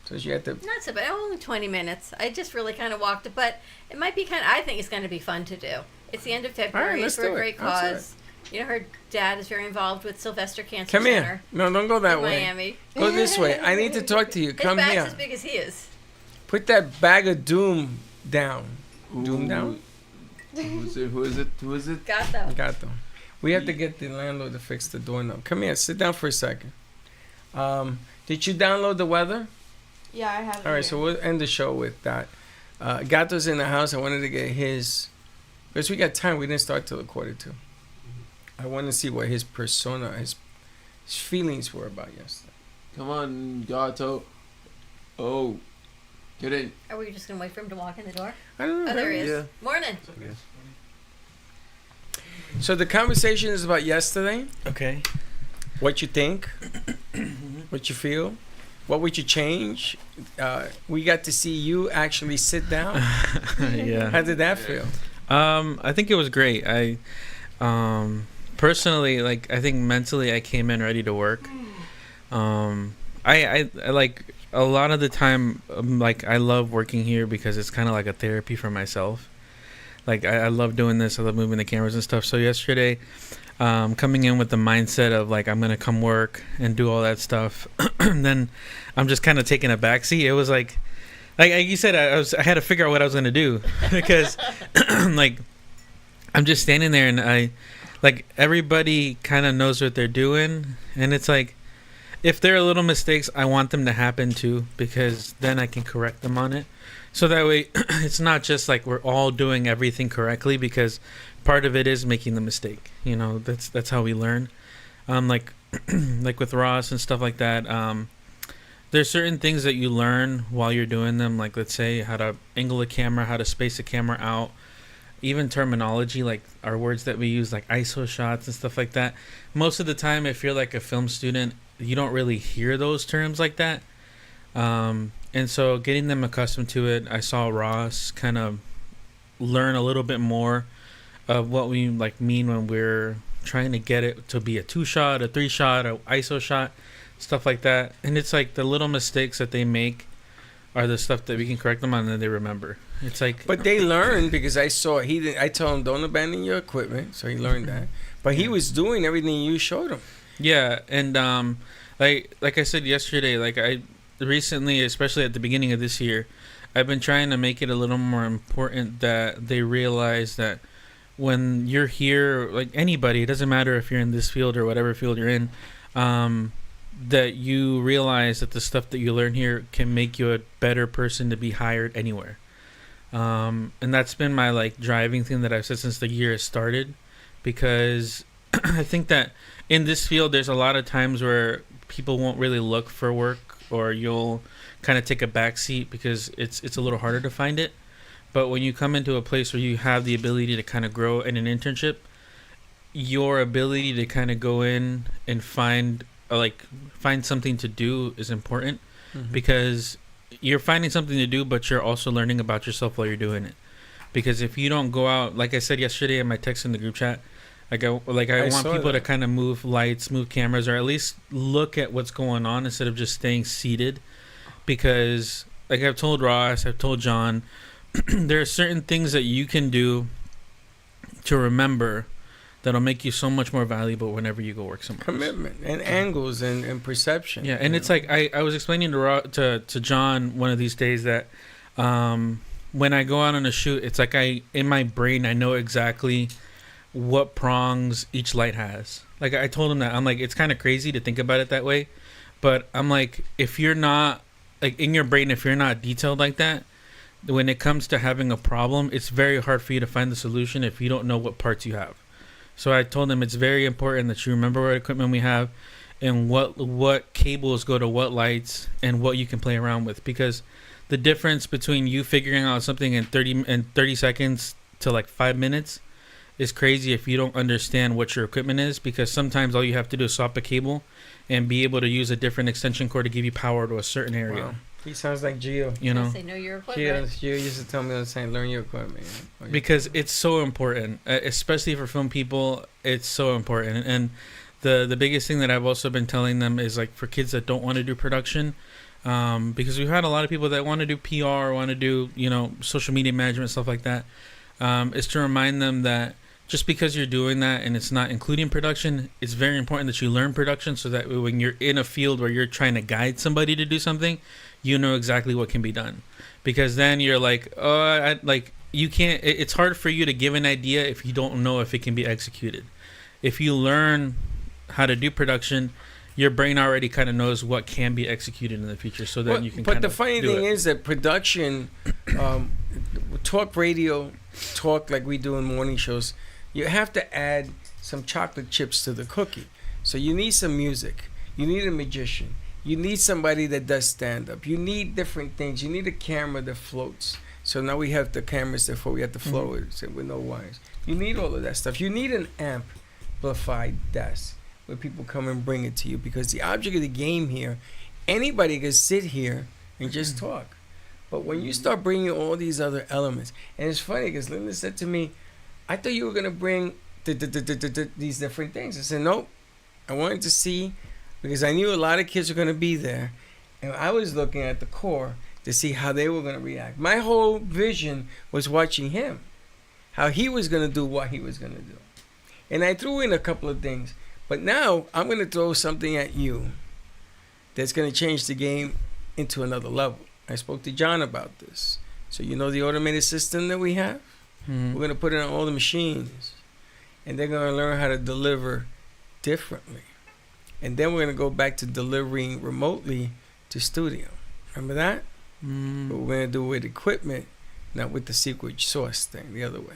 So she had to. Not so bad. Only 20 minutes. I just really kind of walked it, but it might be I think it's going to be fun to do. It's the end of February. All right, let's it's for do a it. great Let's do cause. You know, her dad is very involved with Sylvester Cancer Come Center here. No, don't go that in way. Miami. Go this way. I need to talk to you. His Come bag's here. as big as he is. Put that bag of doom down. Doom down? Who is it? Got that. Got them. We have to get the landlord to fix the doorknob. Come here. Sit down for a second. Did you download the weather? Yeah, I have it. All right, here. so we'll end the show with that. Gato's in the house. I wanted to get his, because we got time. We didn't start till 1:45. I want to see what his persona, his feelings were about yesterday. Come on, Gato. Oh, get in. Are we just gonna wait for him to walk in the door? I don't know. Oh, there he is. Yeah. Morning. So the conversation is about yesterday. Okay. What you think, what you feel, what would you change? We got to see you actually sit down. Yeah. How did that feel? I think it was great. I personally, like, I think mentally I came in ready to work. I like a lot of the time, like, I love working here because it's kind of like a therapy for myself. Like, I love doing this. I love moving the cameras and stuff. So yesterday, coming in with the mindset of, like, I'm going to come work and do all that stuff. And then I'm just kind of taking a backseat. It was like you said, I had to figure out what I was going to do because, like, I'm just standing there and like, everybody kind of knows what they're doing. And it's like, if there are little mistakes, I want them to happen too, because then I can correct them on it. So that way, it's not just like we're all doing everything correctly, because part of it is making the mistake. You know, that's how we learn. Like like with Ross and stuff like that. There's certain things that you learn while you're doing them. Like, let's say how to angle a camera, how to space a camera out, even terminology, like our words that we use, like ISO shots and stuff like that. Most of the time, if you're like a film student, you don't really hear those terms like that. And so getting them accustomed to it, I saw Ross kind of learn a little bit more of what we like mean when we're trying to get it to be a 2-shot, a 3-shot, a ISO shot, stuff like that. And it's like the little mistakes that they make are the stuff that we can correct them on and then they remember. It's like, but they learned, because I saw I told him don't abandon your equipment, so he learned that. But he was doing everything you showed him. Yeah, and like I said yesterday, like I recently, especially at the beginning of this year, I've been trying to make it a little more important that they realize that when you're here, like anybody, it doesn't matter if you're in this field or whatever field you're in, that you realize that the stuff that you learn here can make you a better person to be hired anywhere. And that's been my like driving thing that I've said since the year has started, because I think that in this field there's a lot of times where people won't really look for work, or you'll kind of take a back seat because it's a little harder to find it. But when you come into a place where you have the ability to kind of grow in an internship, your ability to kind of go in and find something to do is important, because you're finding something to do, but you're also learning about yourself while you're doing it. Because if you don't go out, like I said yesterday in my text in the group chat, I want people to kind of move lights, move cameras, or at least look at what's going on instead of just staying seated. Because like I've told Ross, I've told John, there are certain things that you can do to remember that'll make you so much more valuable whenever you go work somewhere. Commitment and angles and perception. Yeah, and it's like I was explaining to John one of these days that when I go out on a shoot, it's like in my brain I know exactly what prongs each light has. Like I told him that, I'm like, it's kind of crazy to think about it that way, but I'm like, if you're not like in your brain, if you're not detailed like that, when it comes to having a problem, it's very hard for you to find the solution if you don't know what parts you have. So I told him it's very important that you remember what equipment we have and what cables go to what lights and what you can play around with, because the difference between you figuring out something in 30 seconds to like 5 minutes is crazy if you don't understand what your equipment is, because sometimes all you have to do is swap a cable and be able to use a different extension cord to give you power to a certain area. Wow. He sounds like Gio. You know, They know your equipment. Gio used to tell me all the time, learn your equipment. You know? Because it's so important, especially for film people. It's so important. And the biggest thing that I've also been telling them is like for kids that don't want to do production, because we've had a lot of people that want to do PR, want to do, you know, social media management, stuff like that, is to remind them that just because you're doing that and it's not including production, it's very important that you learn production, so that when you're in a field where you're trying to guide somebody to do something, you know exactly what can be done. Because then you're like, you can't, it's hard for you to give an idea if you don't know if it can be executed. If you learn how to do production, your brain already kind of knows what can be executed in the future, so that you can. But the funny thing is that production, talk radio, talk like we do in morning shows, you have to add some chocolate chips to the cookie. So you need some music. You need a magician. You need somebody that does stand-up. You need different things. You need a camera that floats. So now we have the cameras, therefore we have to float it with no wires. You need all of that stuff. You need an amplified desk where people come and bring it to you, because the object of the game here, anybody can sit here and just talk. But when you start bringing all these other elements, and it's funny because Linda said to me, I thought you were going to bring these different things. I said, nope. I wanted to see, because I knew a lot of kids were going to be there, and I was looking at the core to see how they were going to react. My whole vision was watching him, how he was going to do what he was going to do. And I threw in a couple of things. But now I'm going to throw something at you that's going to change the game into another level. I spoke to John about this. So you know the automated system that we have? We're going to put it on all the machines. And they're going to learn how to deliver differently. And then we're going to go back to delivering remotely to studio. Remember that? But we're going to do it with equipment, not with the secret sauce thing, the other way.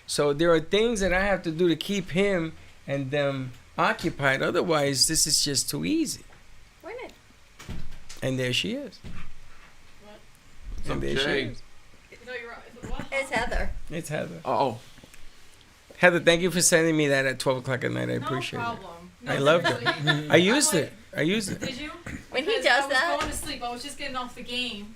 So there are things that I have to do to keep him and them occupied. Otherwise, this is just too easy. Where did? And there she is. What? And there she is. No, you're right. What? It's Heather. It's Heather. Oh. Heather, thank you for sending me that at 12 o'clock at night. I appreciate it. I loved it. I used it. Did you? When he Because does I that. was going to sleep. I was just getting off the game.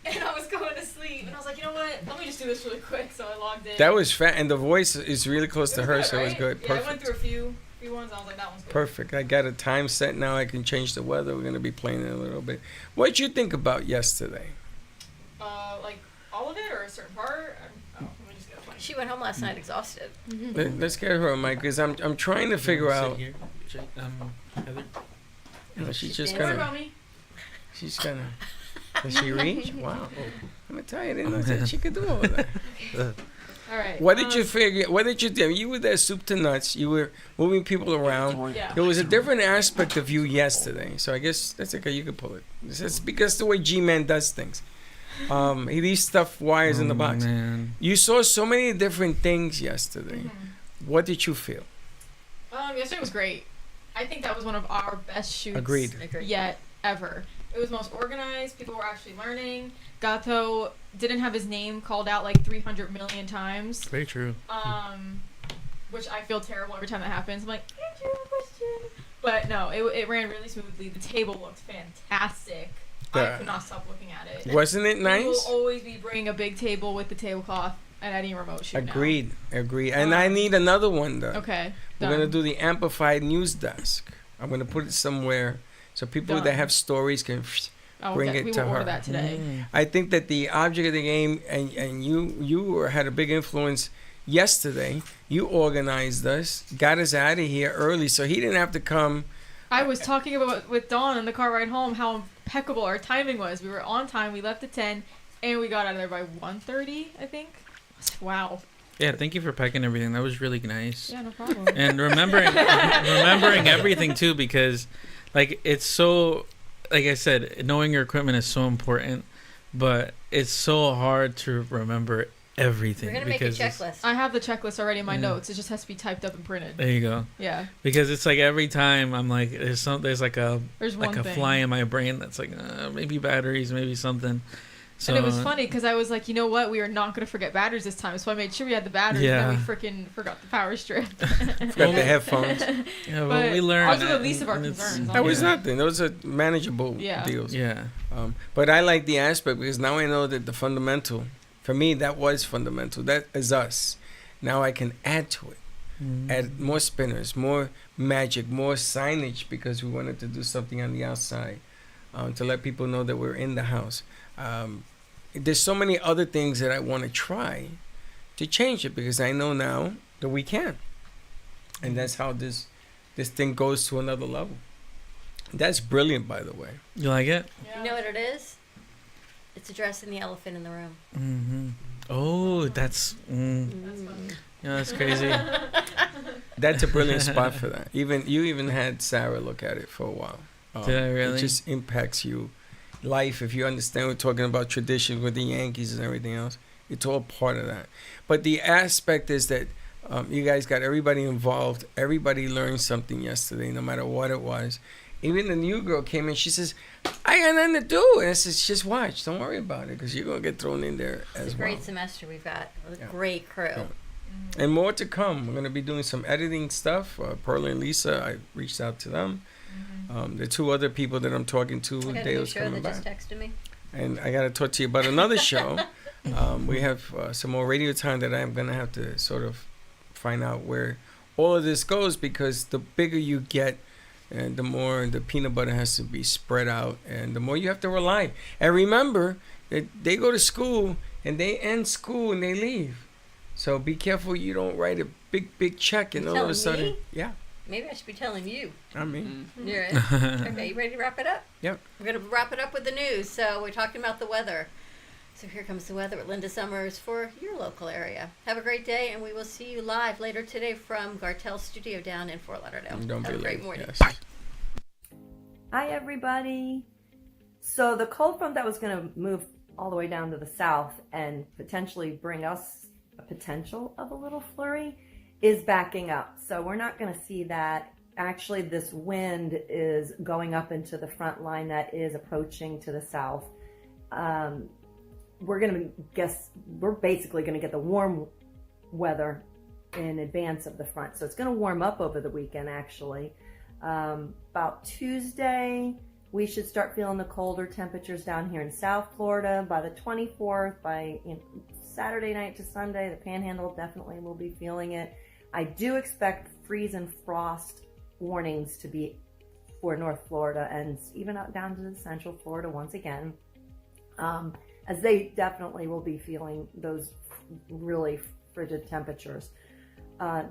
And I was going to sleep. And I was like, you know what? Let me just do this really quick. So I logged in. That was fat, and the voice is really close to her, good, so it was right? good. Yeah, Perfect. I went through a few ones. I was like, that one's good. Perfect. I got a time set now. I can change the weather. We're going to be playing it a little bit. What'd you think about yesterday? Like all of it or a certain part? Let me just get a funny. She went home last night exhausted. Let's get her a mic, because I'm trying to figure out. Heather. You know, she's just Don't worry gonna. about me. She's gonna. Does she reach? Wow. I'm gonna tell you, I didn't know that she could do all of that. All right. What did you figure? What did you do? You were there soup to nuts. You were moving people around. Yeah. There was a different aspect of you yesterday. So I guess that's okay. You can pull it. It's because the way G-Man does things. He leaves stuff wires in the box. Man. You saw so many different things yesterday. What did you feel? Yesterday was great. I think that was one of our best shoots Agreed. yet ever. It was most organized. People were actually learning. Gato didn't have his name called out like 300 million times. Very true. Which I feel terrible every time that happens. I'm like, Andrew, question. But no, it ran really smoothly. The table looked fantastic. I could not stop looking at it. Wasn't it nice? We will always be bringing a big table with the tablecloth at any remote shoot now. Agreed. And I need another one though. Okay. We're done. gonna do the amplified news desk. I'm gonna put it somewhere so people Done. that have stories can bring it we to will order her. that today. I think that the object of the game, and you had a big influence yesterday. You organized us, got us out of here early, so he didn't have to come. I was talking about with Dawn in the car ride home how impeccable our timing was. We were on time. We left at 10, and we got out of there by 1:30, I think. Wow. Yeah, thank you for packing everything. That was really nice. Yeah, no problem. And remembering everything too, because like it's so, like I said, knowing your equipment is so important, but it's so hard to remember everything. We're gonna make a checklist. I have the checklist already in my notes. It just has to be typed up and printed. There you go. Yeah. Because it's like every time I'm like, there's like a one thing. fly in my brain that's like maybe batteries, maybe something. So, and it was funny because I was like, you know what? We are not going to forget batteries this time. So I made sure we had the batteries. Yeah. And then we freaking forgot the power strip. Forgot the headphones. Yeah, but we learned. Also, the least of our concerns. That was nothing. Those are manageable deals. Yeah. But I like the aspect because now I know that the fundamental, for me, that was fundamental. That is us. Now I can add to it. Add more spinners, more magic, more signage because we wanted to do something on the outside to let people know that we're in the house. There's so many other things that I want to try to change it because I know now that we can. And that's how this thing goes to another level. That's brilliant, by the way. You like it? Yeah. You know what it is? It's addressing the elephant in the room. Mm-hmm. Oh, that's... That's funny. Yeah, that's crazy. That's a brilliant spot for that. You even had Sarah look at it for a while. Did I really? It just impacts you. Life, if you understand, we're talking about tradition with the Yankees and everything else. It's all part of that. But the aspect is that you guys got everybody involved. Everybody learned something yesterday, no matter what it was. Even the new girl came in. She says, I got nothing to do. And I says, just watch. Don't worry about it, because you're going to get thrown in there as well. It's a great semester we've got. A great crew. Yeah. And more to come. We're going to be doing some editing stuff. Perla and Lisa, I reached out to them. The two other people that I'm talking to, I got they a new was show coming that back. just texted me. And I got to talk to you about another show. We have some more radio time that I'm going to have to sort of find out where all of this goes, because the bigger you get, and the more the peanut butter has to be spread out, and the more you have to rely. And remember that they go to school, and they end school, and they leave. So be careful you don't write a big check, and all of a sudden... Me? Yeah. Maybe I should be telling you. I mean... You're right. Okay, you ready to wrap it up? Yep. We're going to wrap it up with the news. So we're talking about the weather. So here comes the weather with Linda Summers for your local area. Have a great day, and we will see you live later today from Gartel's studio down in Fort Lauderdale. Don't Have be a great late. morning. Yes. Bye. Hi, everybody. So the cold front that was going to move all the way down to the south and potentially bring us a potential of a little flurry is backing up. So we're not going to see that. Actually, this wind is going up into the front line that is approaching to the south. We're basically going to get the warm weather in advance of the front. So it's going to warm up over the weekend, actually. About Tuesday, we should start feeling the colder temperatures down here in South Florida. By the 24th, Saturday night to Sunday, the Panhandle definitely will be feeling it. I do expect freeze and frost warnings to be for North Florida and even out down to the Central Florida once again, as they definitely will be feeling those really frigid temperatures.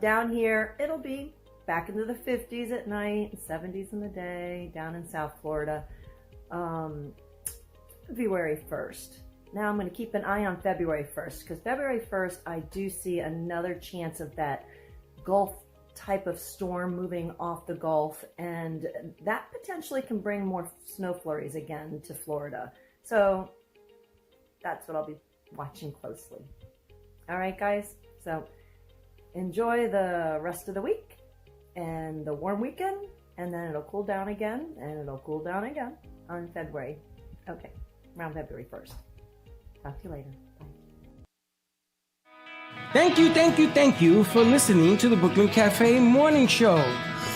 Down here, it'll be back into the 50s at night, 70s in the day, down in South Florida, February 1st. Now I'm going to keep an eye on February 1st, because February 1st, I do see another chance of that Gulf type of storm moving off the Gulf, and that potentially can bring more snow flurries again to Florida. So that's what I'll be watching closely. All right, guys. So enjoy the rest of the week and the warm weekend, and then it'll cool down again, and it'll cool down again on February. Okay, around February 1st. Talk to you later. Bye. Thank you for listening to the Brooklyn Cafe Morning Show.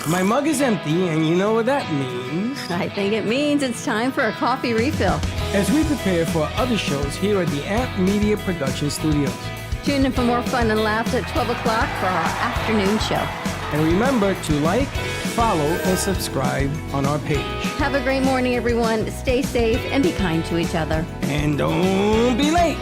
My mug is empty, and you know what that means. I think it means it's time for a coffee refill. As we prepare for other shows here at the Amp Media Production Studios. Tune in for more fun and laughs at 12 o'clock for our afternoon show. And remember to like, follow, and subscribe on our page. Have a great morning, everyone. Stay safe and be kind to each other. And don't be late.